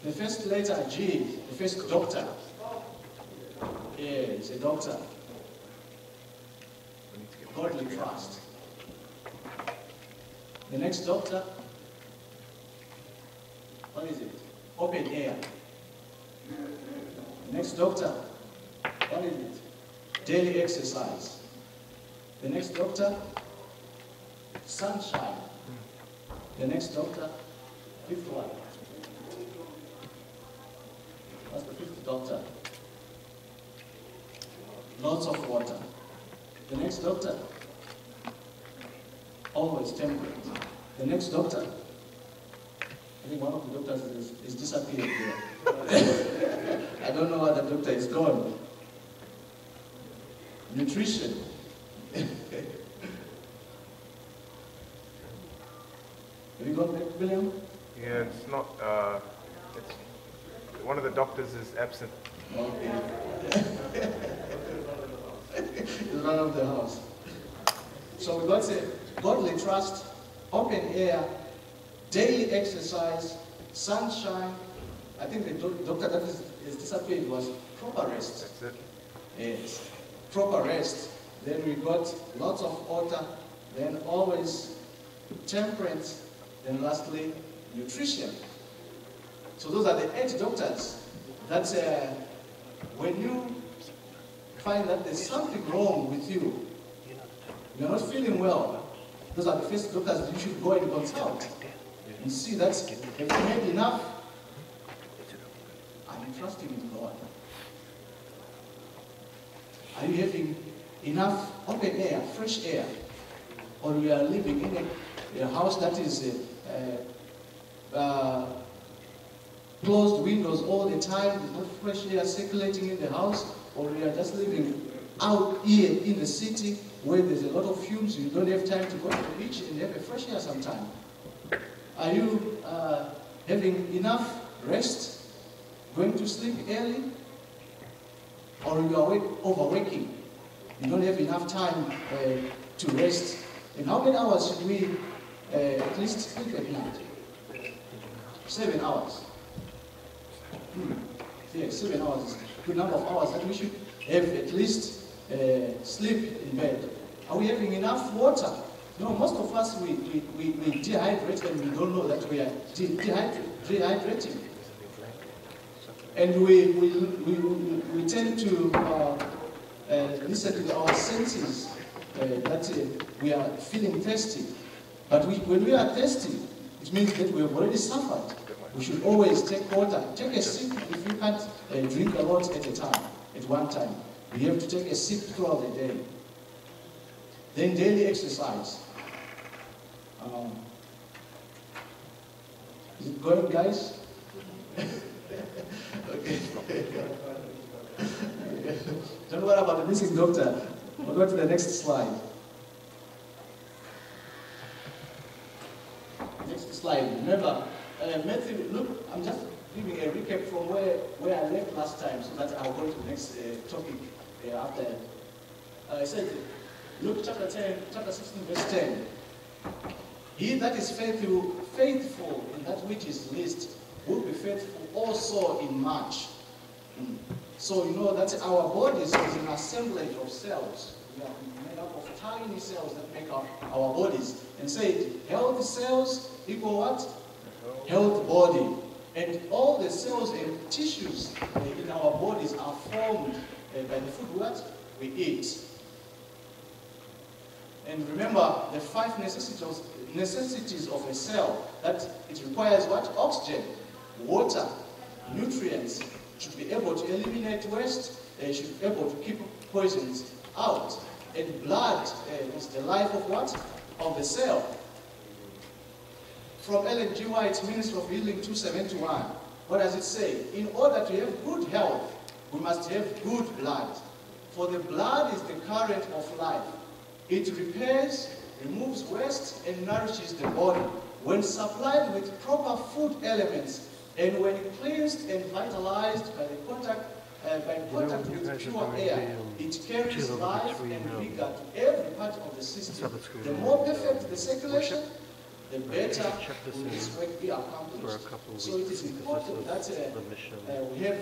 The first letter, G, the first doctor. Yeah, it's a doctor. Godly trust. The next doctor, what is it? Open air. The next doctor, what is it? Daily exercise. The next doctor, sunshine. The next doctor, fifth one. What's the fifth doctor? Lots of water. The next doctor, always temperate. The next doctor, I think one of the doctors is disappeared here. I don't know where the doctor is gone. Nutrition. Have you got that, William? Yeah, it's not, it's, one of the doctors is absent. Okay. It's run of the house. So we got godly trust, open air, daily exercise, sunshine. I think the doctor that is disappeared was proper rest. That's it. Yes, proper rest. Then we got lots of water. Then always temperance. Then lastly, nutrition. So those are the 8 doctors. That's when you find that there's something wrong with you, you're not feeling well, those are the first doctors that you should go and consult and see that have you had enough? Are you trusting in God? Are you having enough open air, fresh air? Or you are living in a house that is closed windows all the time, there's no fresh air circulating in the house, or you are just living out here in the city where there's a lot of fumes, you don't have time to go to the beach and have a fresh air sometime. Are you having enough rest, going to sleep early, or you are overworking? You don't have enough time to rest. And how many hours should we at least sleep at night? 7 hours. Yeah, 7 hours is a good number of hours that we should have at least sleep in bed. Are we having enough water? No, most of us, we dehydrate and we don't know that we are dehydrating. And we tend to listen to our senses that we are feeling thirsty. But when we are thirsty, it means that we have already suffered. We should always take water. Take a sip if you can't drink a lot at a time, at one time. You have to take a sip throughout the day. Then daily exercise. Is it going, guys? Okay. Don't worry about the missing doctor. We'll go to the next slide. Next slide. Remember, Matthew, look, I'm just giving a recap from where I left last time so that I'll go to the next topic after. I said, Luke chapter 16, verse 10. He that is faithful in that which is least will be faithful also in much. So you know that our bodies is an assemblage of cells. We are made up of tiny cells that make up our bodies. And say, healthy cells equal what? Health body. And all the cells and tissues in our bodies are formed by the food what we eat. And remember the 5 necessities of a cell, that it requires what? Oxygen, water, nutrients, should be able to eliminate waste, should be able to keep poisons out. And blood is the life of what? Of the cell. From Ellen G. White, Minister of Healing 271, what does it say? In order to have good health, we must have good blood. For the blood is the current of life. It repairs, removes waste, and nourishes the body. When supplied with proper food elements, and when cleansed and vitalized by the contact with pure air, it carries life and vigor to every part of the system. The more perfect the circulation, the better will this work be accomplished. So it is important that we have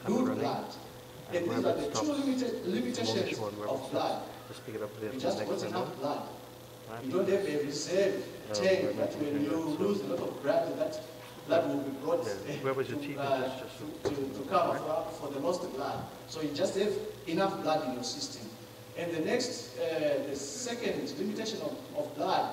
good blood. And these are the two limitations of blood. You just don't enough blood. You don't have a reserve tank that when you lose a lot of blood, that blood will be brought to cover for the lost blood. So you just have enough blood in your system. And the next, the second limitation of blood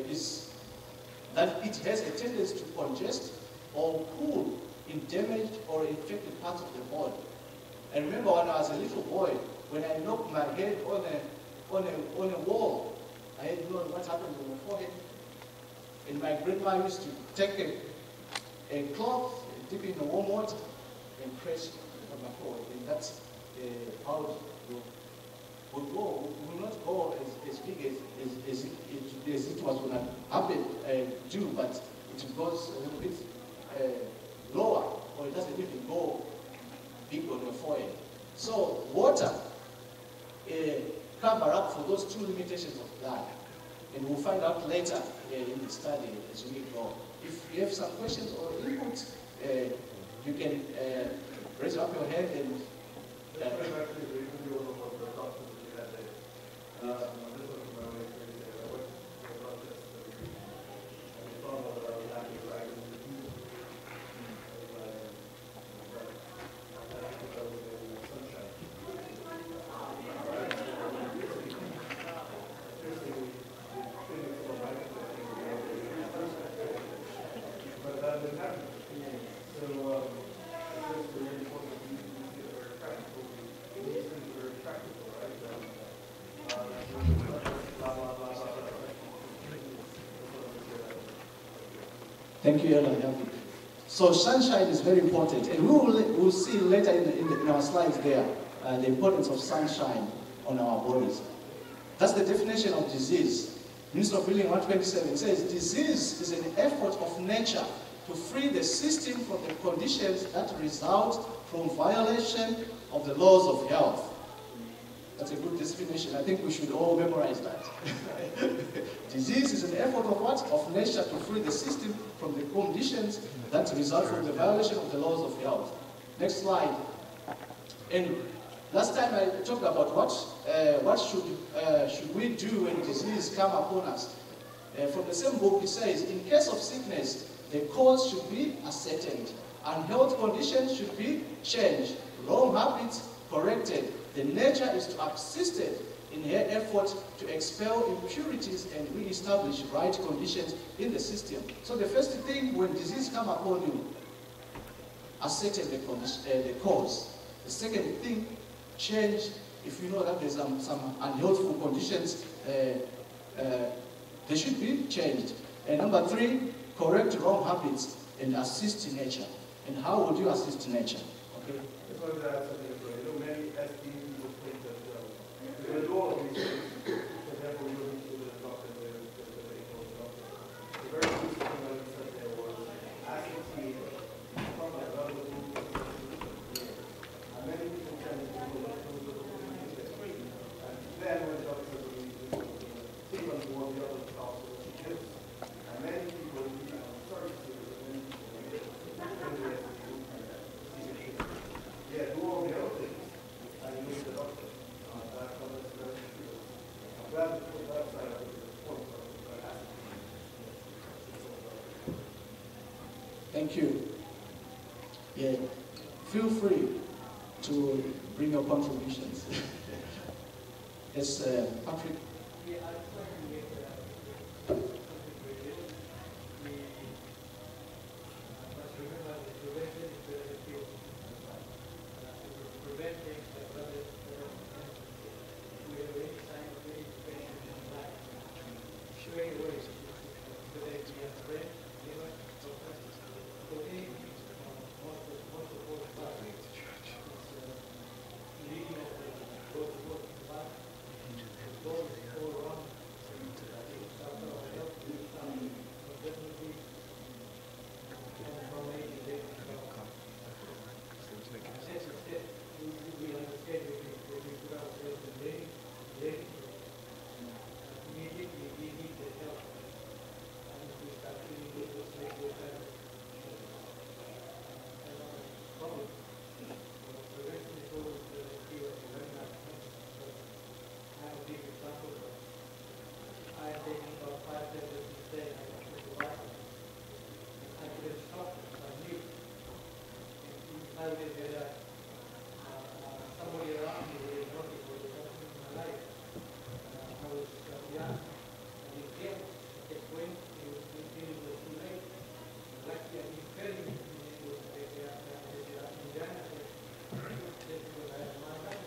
is that it has a tendency to congest or pool in damaged or infected parts of the body. I remember when I was a little boy, when I knocked my head on a wall, I had known what happened on my forehead. And my grandma used to take a cloth, dip it in the warm water, and press on my forehead. And that's how it will go. It will not go as big as it was when I happened to, but it goes a little bit lower, or it doesn't even go big on your forehead. So water cover up for those two limitations of blood. And we'll find out later in the study as we go. If you have some questions or input, you can raise up your hand and thank you, Ellen. So sunshine is very important, and we'll see later in our slides there the importance of sunshine on our bodies. That's the definition of disease. Minister of Healing 127 says, disease is an effort of nature to free the system from the conditions that result from violation of the laws of health. That's a good definition. I think we should all memorize that. Disease is an effort of what? Of nature to free the system from the conditions that result from the violation of the laws of health. Next slide. And last time I talked about what should we do when disease come upon us. From the same book, it says, in case of sickness, the cause should be ascertained, and health conditions should be changed, wrong habits corrected. The nature is to assist in her effort to expel impurities and re-establish right conditions in the system. So the first thing when disease comes upon you, ascertain the cause. The second thing, change. If you know that there's some unhealthful conditions, they should be changed. And number three, correct wrong habits and assist in nature. And how would you assist nature? Okay. Many SD people think that we do all of these things, but therefore we don't need to go to the doctor and they go to the doctor. The very first thing that we said there was asking from a level of and many people tend to go to the and then when the doctor says we take on board the other stuff that she gives, and many people sorry to say that many people do all the other things. Thank you. Yeah, feel free to bring your contributions. Yes, Patrick. taking about 5 tablets each day, and I took the Bible. I couldn't stop it. I knew. I did that. Somebody around me really noticed what was happening in my life. I was young, and he came, he kept going, he was thinking it was too late. Luckily, I didn't tell him, he was Indiana, because I had my life.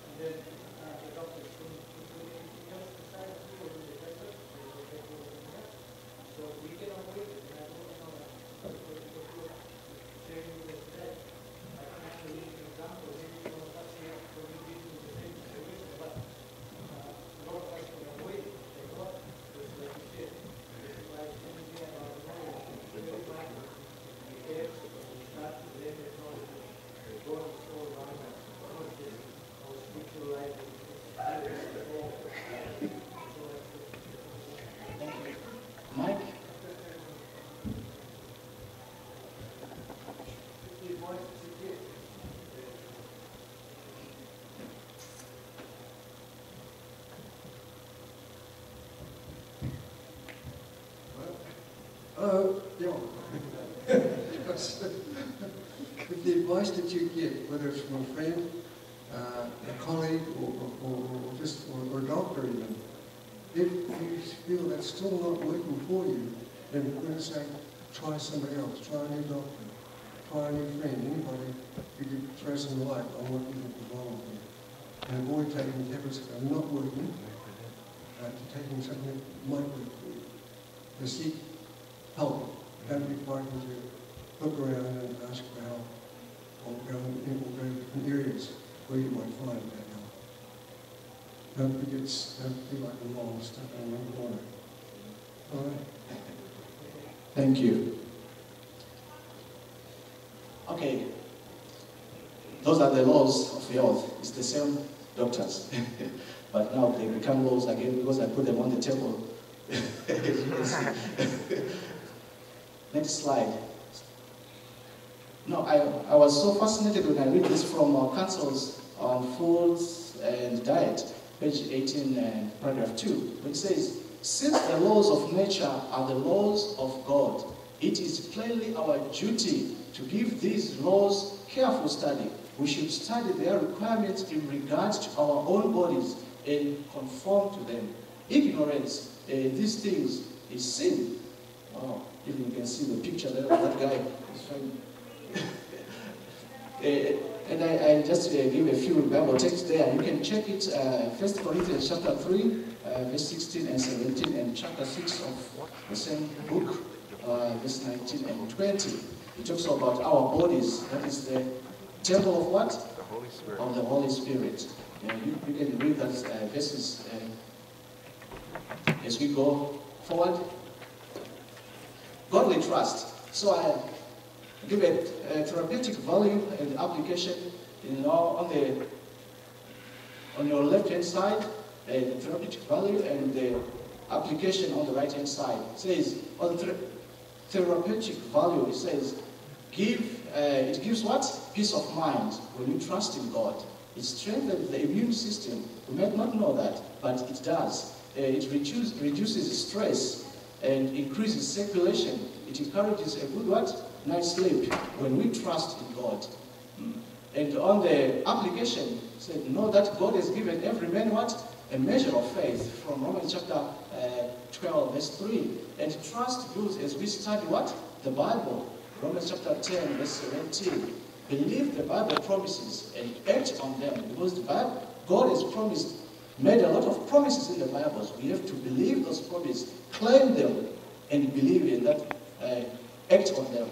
And then the doctors couldn't do anything else besides do or the better. So we cannot wait, and I don't know what sharing with us today. I can actually give an example. Maybe some of us here will be in the same situation, but a lot of us can wait. They got this like you said. It's like anything about knowledge. Very much we care, we start to learn the knowledge. We go and so around and all of this, our spiritual life is Mike? Yeah. With the advice that you get, whether it's from a friend, a colleague, or a doctor even, if you feel that's still not working for you, then we're going to say, try somebody else, try a new doctor, try a new friend, anybody who can throw some light on what you think is wrong with you. And avoid taking tablets that are not working, to taking something that might work for you. To seek help. Don't be frightened to look around and ask for help, or go in different areas where you might find that help. Don't be like a mole stuck in one corner. All right. Thank you. Okay. Those are the laws of health. It's the same doctors. But now they become laws again because I put them on the table. Next slide. No, I was so fascinated when I read this from our councils on foods and diet, page 18, paragraph 2, which says, since the laws of nature are the laws of God, it is plainly our duty to give these laws careful study. We should study their requirements in regards to our own bodies and conform to them. Ignorance in these things is sin. Wow, even you can see the picture there of that guy. And I just give a few Bible texts there. You can check it, 1 Corinthians chapter 3, verse 16 and 17, and chapter 6 of the same book, verse 19 and 20. It talks about our bodies. That is the temple of what? The Holy Spirit. Of the Holy Spirit. You can read that verses as we go forward. Godly trust. So I give a therapeutic value and application, on your left-hand side, the therapeutic value and the application on the right-hand side. It says, on the therapeutic value, it says, it gives what? Peace of mind when you trust in God. It strengthens the immune system. You might not know that, but it does. It reduces stress and increases circulation. It encourages a good what? Night's sleep when we trust in God. And on the application, it said, know that God has given every man what? A measure of faith, from Romans chapter 12, verse 3. And trust builds as we study what? The Bible. Romans chapter 10, verse 17. Believe the Bible promises and act on them, because the Bible, God has promised, made a lot of promises in the Bible. So we have to believe those promises, claim them, and believe in that, act on them.